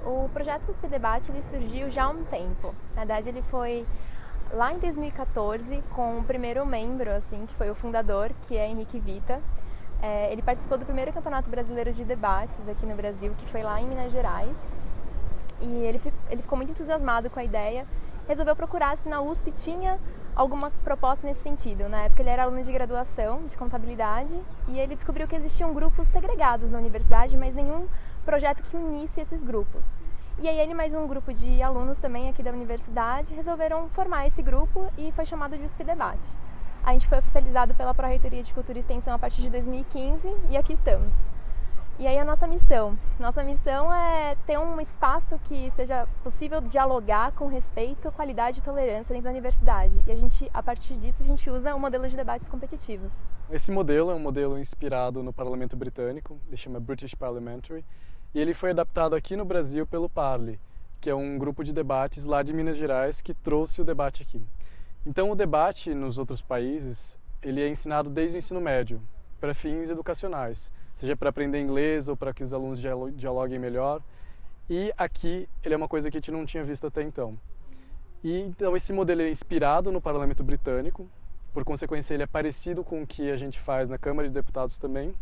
O projeto USP Debate ele surgiu já há um tempo. Na verdade, ele foi lá em 2014 com o primeiro membro, assim, que foi o fundador, que é Henrique Vita. Ele participou do primeiro Campeonato Brasileiro de Debates aqui no Brasil, que foi lá em Minas Gerais. E ele ficou muito entusiasmado com a ideia, resolveu procurar se na USP tinha alguma proposta nesse sentido. Na época ele era aluno de graduação de contabilidade e ele descobriu que existiam grupos segregados na universidade, mas nenhum projeto que unisse esses grupos. E aí ele mais um grupo de alunos também aqui da universidade resolveram formar esse grupo e foi chamado de USP Debate. A gente foi oficializado pela Pró-Reitoria de Cultura e Extensão a partir de 2015 e aqui estamos. E aí a nossa missão é ter um espaço que seja possível dialogar com respeito, qualidade e tolerância dentro da universidade. E a partir disso, a gente usa o modelo de debates competitivos. Esse modelo é um modelo inspirado no Parlamento Britânico, ele chama British Parliamentary, e ele foi adaptado aqui no Brasil pelo Parli, que é um grupo de debates lá de Minas Gerais que trouxe o debate aqui. Então o debate nos outros países, ele é ensinado desde o ensino médio, para fins educacionais, seja para aprender inglês ou para que os alunos dialoguem melhor. E aqui ele é uma coisa que a gente não tinha visto até então. E então esse modelo é inspirado no Parlamento Britânico, por consequência ele é parecido com o que a gente faz na Câmara de Deputados também.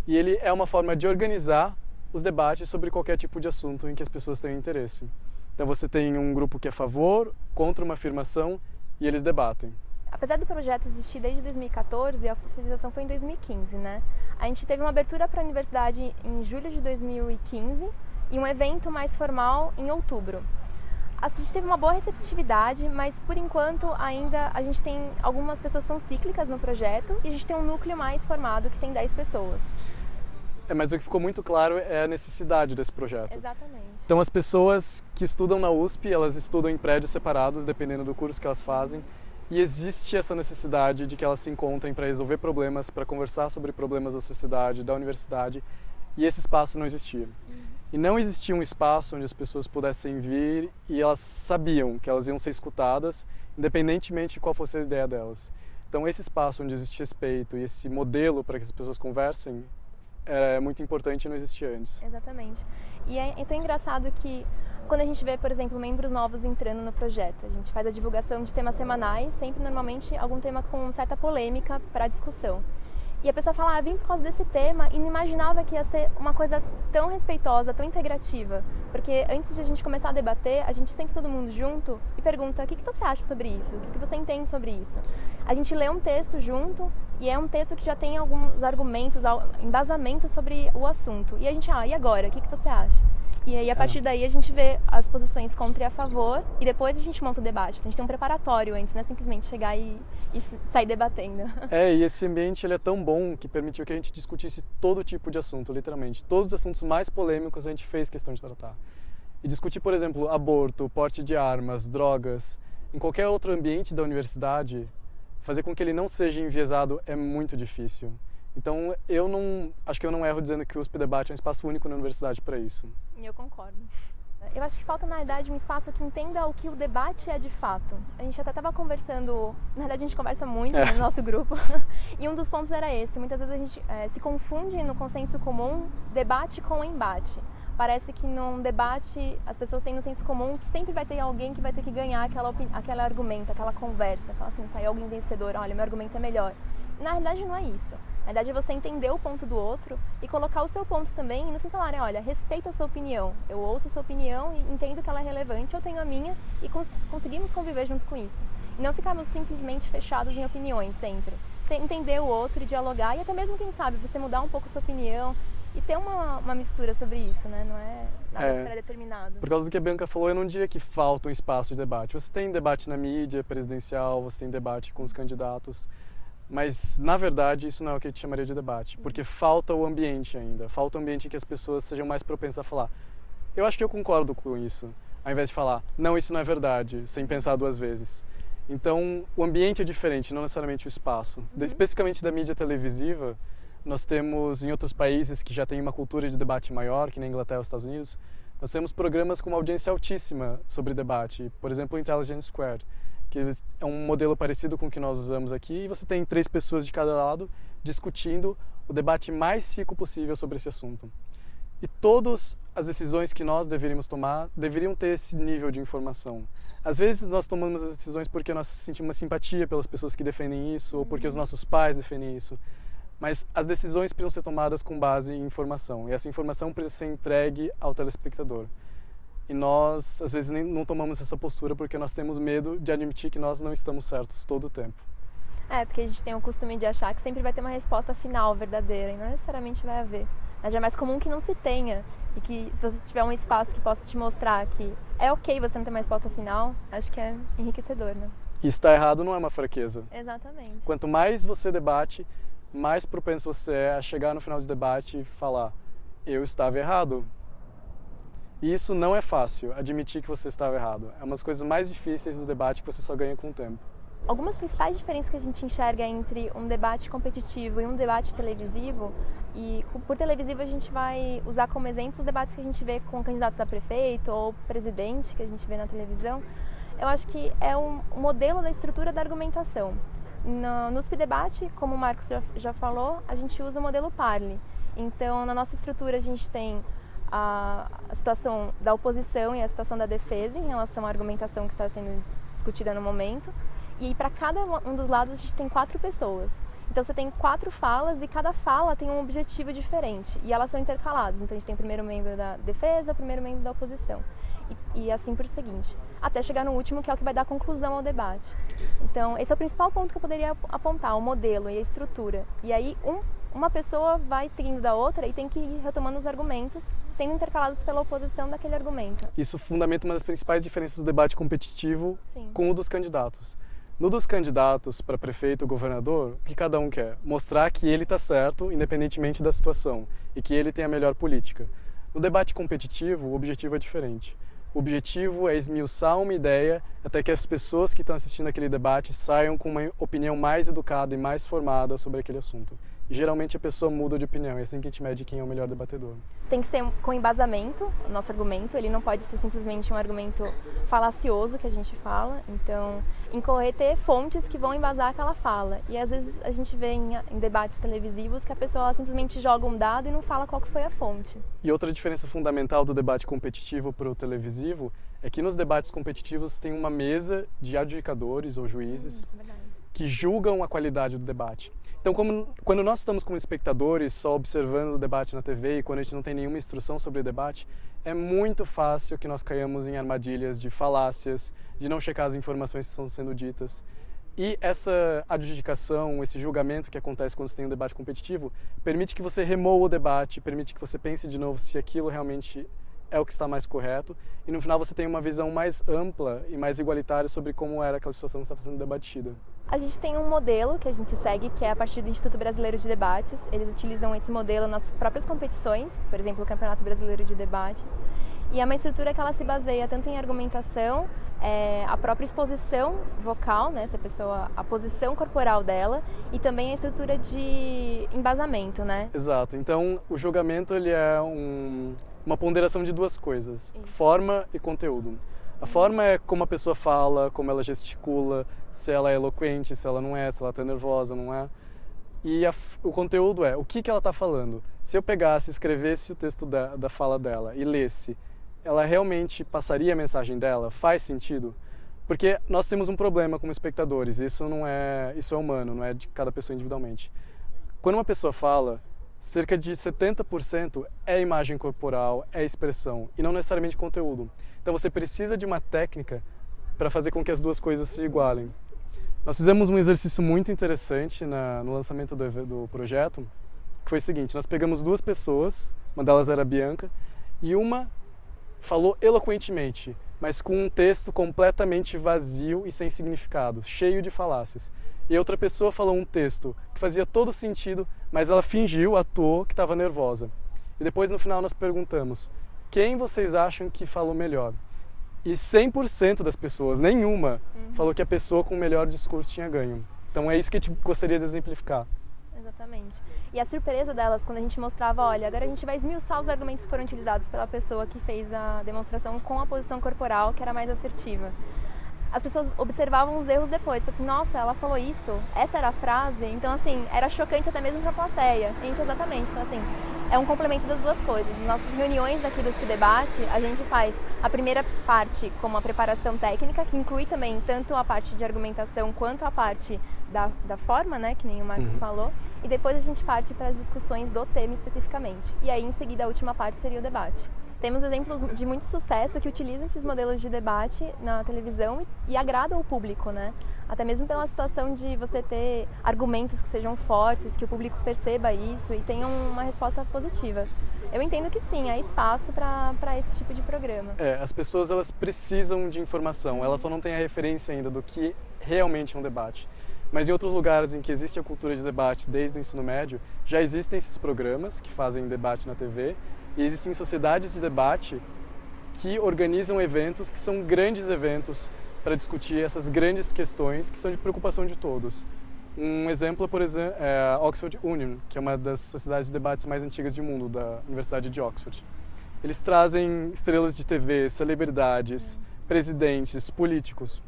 E ele é uma forma de organizar os debates sobre qualquer tipo de assunto em que as pessoas tenham interesse. Então você tem um grupo que é a favor, contra uma afirmação e eles debatem. Apesar do projeto existir desde 2014, a oficialização foi em 2015, né? A gente teve uma abertura para a universidade em julho de 2015 e um evento mais formal em outubro. A gente teve uma boa receptividade, mas por enquanto ainda a gente tem algumas pessoas que são cíclicas no projeto e a gente tem um núcleo mais formado que tem 10 pessoas. Mas o que ficou muito claro é a necessidade desse projeto. Exatamente. Então as pessoas que estudam na USP, elas estudam em prédios separados, dependendo do curso que elas fazem. E existe essa necessidade de que elas se encontrem para resolver problemas, para conversar sobre problemas da sociedade, da universidade, e esse espaço não existia. E não existia um espaço onde as pessoas pudessem vir e elas sabiam que elas iam ser escutadas, independentemente de qual fosse a ideia delas. Então esse espaço onde existe respeito e esse modelo para que as pessoas conversem é muito importante e não existia antes. Exatamente. E é tão engraçado que quando a gente vê, por exemplo, membros novos entrando no projeto, a gente faz a divulgação de temas semanais, sempre normalmente algum tema com certa polêmica para discussão. E a pessoa fala, vim por causa desse tema e não imaginava que ia ser uma coisa tão respeitosa, tão integrativa. Porque antes de a gente começar a debater, a gente senta todo mundo junto e pergunta, o que você acha sobre isso? O que você entende sobre isso? A gente lê um texto junto e é um texto que já tem alguns argumentos, embasamento sobre o assunto. E a gente, e agora? O que você acha? E aí, a partir daí, a gente vê as posições contra e a favor e depois a gente monta o debate. Então, a gente tem um preparatório antes, não é simplesmente chegar e sair debatendo. E esse ambiente ele é tão bom que permitiu que a gente discutisse todo tipo de assunto, literalmente. Todos os assuntos mais polêmicos a gente fez questão de tratar. E discutir, por exemplo, aborto, porte de armas, drogas, em qualquer outro ambiente da universidade, fazer com que ele não seja enviesado é muito difícil. Então, acho que eu não erro dizendo que o USP Debate é um espaço único na universidade para isso. Eu concordo. Eu acho que falta, na verdade, um espaço que entenda o que o debate é de fato. A gente até estava conversando, na verdade a gente conversa muito no nosso grupo, e um dos pontos era esse. Muitas vezes a gente se confunde no consenso comum debate com embate. Parece que num debate as pessoas têm no senso comum que sempre vai ter alguém que vai ter que ganhar aquele argumento, aquela conversa. Fala assim, sai alguém vencedor, olha, meu argumento é melhor. Na realidade não é isso. Na verdade é você entender o ponto do outro e colocar o seu ponto também e no fim falar, olha, respeito a sua opinião, eu ouço a sua opinião e entendo que ela é relevante, eu tenho a minha e conseguimos conviver junto com isso. E não ficarmos simplesmente fechados em opiniões sempre. Você entender o outro e dialogar e até mesmo, quem sabe, você mudar um pouco a sua opinião e ter uma mistura sobre isso, né? Não é nada pré-determinado. Por causa do que a Bianca falou, eu não diria que falta um espaço de debate. Você tem debate na mídia presidencial, você tem debate com os candidatos, mas, na verdade, isso não é o que a gente chamaria de debate, porque falta o ambiente ainda, falta o ambiente em que as pessoas sejam mais propensas a falar. Eu acho que eu concordo com isso, ao invés de falar, não, isso não é verdade, sem pensar duas vezes. Então, o ambiente é diferente, não necessariamente o espaço. Especificamente da mídia televisiva, nós temos, em outros países que já têm uma cultura de debate maior, que na Inglaterra e os Estados Unidos, nós temos programas com uma audiência altíssima sobre debate, por exemplo, o Intelligence Squared, que é um modelo parecido com o que nós usamos aqui, e você tem 3 pessoas de cada lado discutindo o debate mais rico possível sobre esse assunto. E todas as decisões que nós deveríamos tomar deveriam ter esse nível de informação. Às vezes nós tomamos as decisões porque nós sentimos uma simpatia pelas pessoas que defendem isso, ou porque os nossos pais defendem isso. Mas as decisões precisam ser tomadas com base em informação. E essa informação precisa ser entregue ao telespectador. E nós, às vezes, não tomamos essa postura porque nós temos medo de admitir que nós não estamos certos todo o tempo. Porque a gente tem o costume de achar que sempre vai ter uma resposta final verdadeira e não necessariamente vai haver. Mas é mais comum que não se tenha e que se você tiver um espaço que possa te mostrar que é ok você não ter uma resposta final, acho que é enriquecedor, né? E estar errado não é uma fraqueza. Exatamente. Quanto mais você debate, mais propenso você é a chegar no final do debate e falar: eu estava errado. E isso não é fácil, admitir que você estava errado. É uma das coisas mais difíceis do debate que você só ganha com o tempo. Algumas principais diferenças que a gente enxerga entre um debate competitivo e um debate televisivo, e por televisivo a gente vai usar como exemplo os debates que a gente vê com candidatos a prefeito ou presidente, que a gente vê na televisão, eu acho que é um modelo da estrutura da argumentação. No USP Debate, como o Marcos já falou, a gente usa o modelo Parle. Então, na nossa estrutura a gente tem a situação da oposição e a situação da defesa em relação à argumentação que está sendo discutida no momento. E para cada um dos lados a gente tem 4 pessoas. Então você tem 4 falas e cada fala tem um objetivo diferente. E elas são intercaladas. Então a gente tem o primeiro membro da defesa, o primeiro membro da oposição. E assim por seguinte. Até chegar no último, que é o que vai dar conclusão ao debate. Então esse é o principal ponto que eu poderia apontar, o modelo e a estrutura. E aí uma pessoa vai seguindo da outra e tem que ir retomando os argumentos, sendo intercalados pela oposição daquele argumento. Isso fundamenta uma das principais diferenças do debate competitivo Sim. com o dos candidatos. No dos candidatos para prefeito ou governador, o que cada um quer? Mostrar que ele está certo, independentemente da situação, e que ele tem a melhor política. No debate competitivo, o objetivo é diferente. O objetivo é esmiuçar uma ideia até que as pessoas que estão assistindo aquele debate saiam com uma opinião mais educada e mais formada sobre aquele assunto. E geralmente a pessoa muda de opinião, é assim que a gente mede quem é o melhor debatedor. Tem que ser com embasamento o nosso argumento, ele não pode ser simplesmente um argumento falacioso que a gente fala, então incorrer ter fontes que vão embasar aquela fala. E às vezes a gente vê em debates televisivos que a pessoa simplesmente joga um dado e não fala qual que foi a fonte. E outra diferença fundamental do debate competitivo para o televisivo é que nos debates competitivos tem uma mesa de adjudicadores ou juízes que julgam a qualidade do debate. Então, quando nós estamos como espectadores só observando o debate na TV e quando a gente não tem nenhuma instrução sobre o debate, é muito fácil que nós caiamos em armadilhas de falácias, de não checar as informações que estão sendo ditas. E essa adjudicação, esse julgamento que acontece quando você tem um debate competitivo, permite que você remova o debate, permite que você pense de novo se aquilo realmente é o que está mais correto, e no final você tem uma visão mais ampla e mais igualitária sobre como era aquela situação que está sendo debatida. A gente tem um modelo que a gente segue, que é a partir do Instituto Brasileiro de Debates. Eles utilizam esse modelo nas próprias competições, por exemplo, o Campeonato Brasileiro de Debates. E é uma estrutura que ela se baseia tanto em argumentação, a própria exposição vocal, né, se a pessoa, a posição corporal dela, e também a estrutura de embasamento, né? Exato. Então, o julgamento ele é uma ponderação de duas coisas, Isso. Forma e conteúdo. A forma é como a pessoa fala, como ela gesticula, se ela é eloquente, se ela não é, se ela está nervosa, não é. E o conteúdo é o que ela está falando. Se eu pegasse, escrevesse o texto da fala dela e lesse, ela realmente passaria a mensagem dela? Faz sentido? Porque nós temos um problema como espectadores, isso é humano, não é de cada pessoa individualmente. Quando uma pessoa fala, cerca de 70% é imagem corporal, é expressão, e não necessariamente conteúdo. Então você precisa de uma técnica para fazer com que as duas coisas se igualem. Nós fizemos um exercício muito interessante no lançamento do projeto, que foi o seguinte: nós pegamos 2 pessoas, uma delas era a Bianca, e uma falou eloquentemente, mas com um texto completamente vazio e sem significado, cheio de falácias. E outra pessoa falou um texto que fazia todo sentido, mas ela fingiu, atuou que estava nervosa. E depois no final nós perguntamos: quem vocês acham que falou melhor? E 100% das pessoas, nenhuma, falou que a pessoa com o melhor discurso tinha ganho. Então é isso que a gente gostaria de exemplificar. Exatamente. E a surpresa delas, quando a gente mostrava, olha, agora a gente vai esmiuçar os argumentos que foram utilizados pela pessoa que fez a demonstração com a posição corporal, que era mais assertiva. As pessoas observavam os erros depois, falavam assim, nossa, ela falou isso, essa era a frase, então assim, era chocante até mesmo para a plateia. Exatamente, então assim, é um complemento das duas coisas. Nas nossas reuniões aqui do Speed Debate, a gente faz a primeira parte como a preparação técnica, que inclui também tanto a parte de argumentação quanto a parte da forma, né, que nem o Marcos falou, e depois a gente parte para as discussões do tema especificamente. E aí, em seguida, a última parte seria o debate. Temos exemplos de muito sucesso que utilizam esses modelos de debate na televisão e agradam o público, né? Até mesmo pela situação de você ter argumentos que sejam fortes, que o público perceba isso e tenha uma resposta positiva. Eu entendo que sim, há espaço para esse tipo de programa. As pessoas elas precisam de informação, elas só não têm a referência ainda do que realmente é um debate. Mas em outros lugares em que existe a cultura de debate desde o ensino médio, já existem esses programas que fazem debate na TV e existem sociedades de debate que organizam eventos que são grandes eventos para discutir essas grandes questões que são de preocupação de todos. Um exemplo, por exemplo, é a Oxford Union, que é uma das sociedades de debates mais antigas do mundo, da Universidade de Oxford. Eles trazem estrelas de TV, celebridades, presidentes, políticos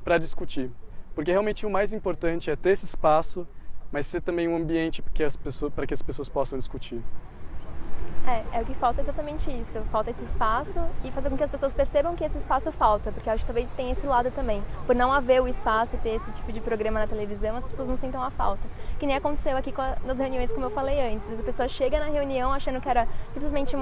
para discutir. Porque realmente o mais importante é ter esse espaço, mas ser também um ambiente para que as pessoas possam discutir. É o que falta exatamente isso, falta esse espaço e fazer com que as pessoas percebam que esse espaço falta, porque eu acho que talvez tenha esse lado também. Por não haver o espaço e ter esse tipo de programa na televisão, as pessoas não sintam a falta. Que nem aconteceu aqui nas reuniões, como eu falei antes. A pessoa chega na reunião achando que era simplesmente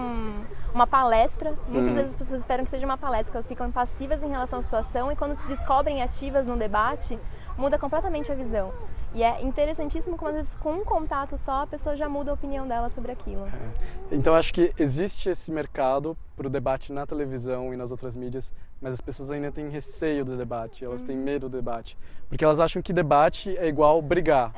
uma palestra. Muitas vezes as pessoas esperam que seja uma palestra, que elas ficam passivas em relação à situação e quando se descobrem ativas no debate, muda completamente a visão. E é interessantíssimo como às vezes com um contato só a pessoa já muda a opinião dela sobre aquilo. Então acho que existe esse mercado para o debate na televisão e nas outras mídias, mas as pessoas ainda têm receio do debate, elas têm medo do debate, porque elas acham que debate é igual brigar.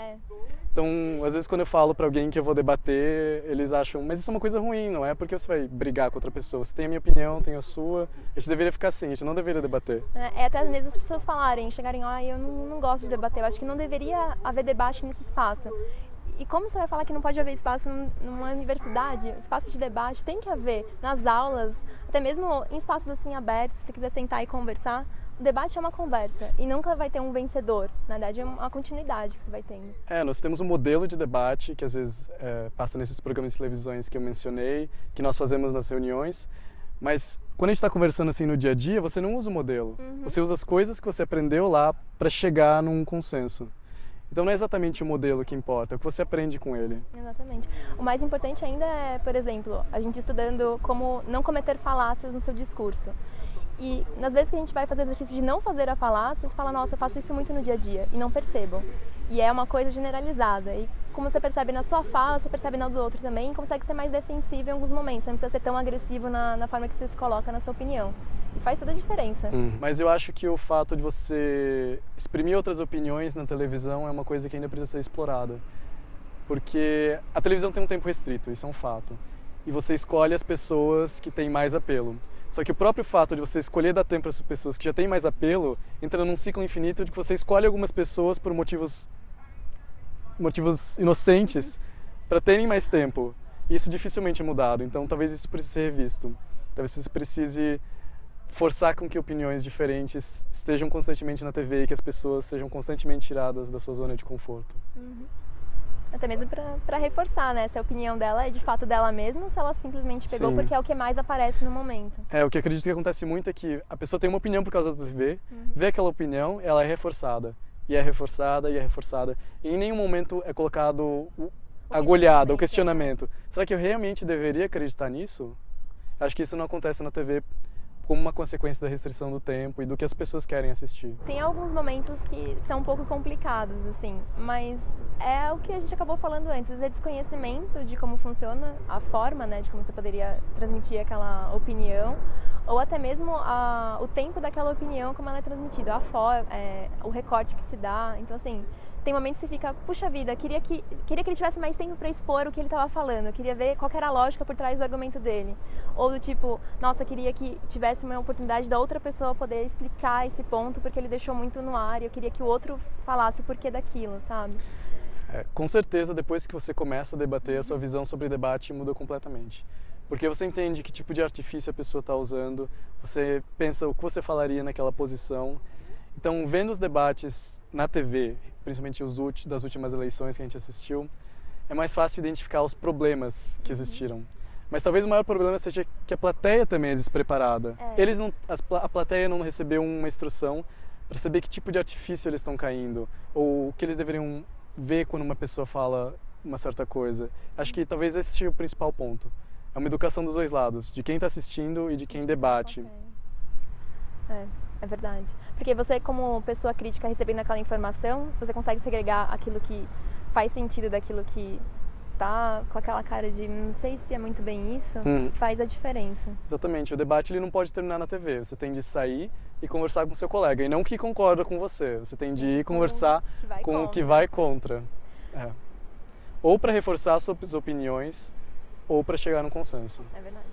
Então, às vezes quando eu falo para alguém que eu vou debater, eles acham, mas isso é uma coisa ruim, não é porque você vai brigar com outra pessoa. Você tem a minha opinião, tem a sua, a gente deveria ficar assim, a gente não deveria debater. Até mesmo as pessoas chegarem, eu não gosto de debater, eu acho que não deveria haver debate nesse espaço. E como você vai falar que não pode haver espaço numa universidade? Espaço de debate tem que haver nas aulas, até mesmo em espaços assim abertos, se você quiser sentar e conversar. O debate é uma conversa e nunca vai ter um vencedor. Na verdade, é uma continuidade que você vai tendo. Nós temos um modelo de debate que às vezes passa nesses programas de televisões que eu mencionei, que nós fazemos nas reuniões, mas quando a gente está conversando assim no dia a dia, você não usa o modelo. Você usa as coisas que você aprendeu lá para chegar num consenso. Então não é exatamente o modelo que importa, é o que você aprende com ele. Exatamente. O mais importante ainda é, por exemplo, a gente estudando como não cometer falácias no seu discurso. E nas vezes que a gente vai fazer o exercício de não fazer a falácia, você fala, nossa, eu faço isso muito no dia a dia, e não percebam. E é uma coisa generalizada. E como você percebe na sua fala, você percebe na do outro também, e consegue ser mais defensivo em alguns momentos. Você não precisa ser tão agressivo na forma que você se coloca na sua opinião. E faz toda a diferença. Mas eu acho que o fato de você exprimir outras opiniões na televisão é uma coisa que ainda precisa ser explorada. Porque a televisão tem um tempo restrito, isso é um fato. E você escolhe as pessoas que têm mais apelo. Só que o próprio fato de você escolher dar tempo para as pessoas que já têm mais apelo entra num ciclo infinito de que você escolhe algumas pessoas por motivos inocentes para terem mais tempo. E isso dificilmente é mudado, então talvez isso precise ser revisto. Talvez você precise forçar com que opiniões diferentes estejam constantemente na TV e que as pessoas sejam constantemente tiradas da sua zona de conforto. Até mesmo para reforçar, né? Se a opinião dela é de fato dela mesma ou se ela simplesmente pegou porque é o que mais aparece no momento. O que eu acredito que acontece muito é que a pessoa tem uma opinião por causa da TV, vê aquela opinião, ela é reforçada. E é reforçada, e é reforçada. E em nenhum momento é colocado agulhado, o questionamento. Será que eu realmente deveria acreditar nisso? Acho que isso não acontece na TV como uma consequência da restrição do tempo e do que as pessoas querem assistir. Tem alguns momentos que são um pouco complicados, assim, mas é o que a gente acabou falando antes, é desconhecimento de como funciona a forma, né, de como você poderia transmitir aquela opinião, ou até mesmo o tempo daquela opinião, como ela é transmitida, o recorte que se dá. Então, assim, tem momentos que você fica, puxa vida, queria que ele tivesse mais tempo para expor o que ele estava falando, eu queria ver qual era a lógica por trás do argumento dele. Ou do tipo, nossa, queria que tivesse uma oportunidade da outra pessoa poder explicar esse ponto, porque ele deixou muito no ar, e eu queria que o outro falasse o porquê daquilo, sabe? Com certeza, depois que você começa a debater, a sua visão sobre debate muda completamente. Porque você entende que tipo de artifício a pessoa está usando, você pensa o que você falaria naquela posição. Então, vendo os debates na TV, principalmente das últimas eleições que a gente assistiu, é mais fácil identificar os problemas que existiram. Mas talvez o maior problema seja que a plateia também é despreparada. Eles não, a plateia não recebeu uma instrução para saber que tipo de artifício eles estão caindo, ou o que eles deveriam ver quando uma pessoa fala uma certa coisa. Acho que talvez esse seja o principal ponto. É uma educação dos dois lados, de quem está assistindo e de quem debate. É verdade. Porque você, como pessoa crítica, recebendo aquela informação, se você consegue segregar aquilo que faz sentido daquilo que tá com aquela cara de não sei se é muito bem isso, faz a diferença. Exatamente. O debate ele não pode terminar na TV. Você tem de sair e conversar com o seu colega. E não que concorda com você. Você tem de ir conversar com o que vai contra. Ou para reforçar suas opiniões, ou para chegar num consenso. É verdade.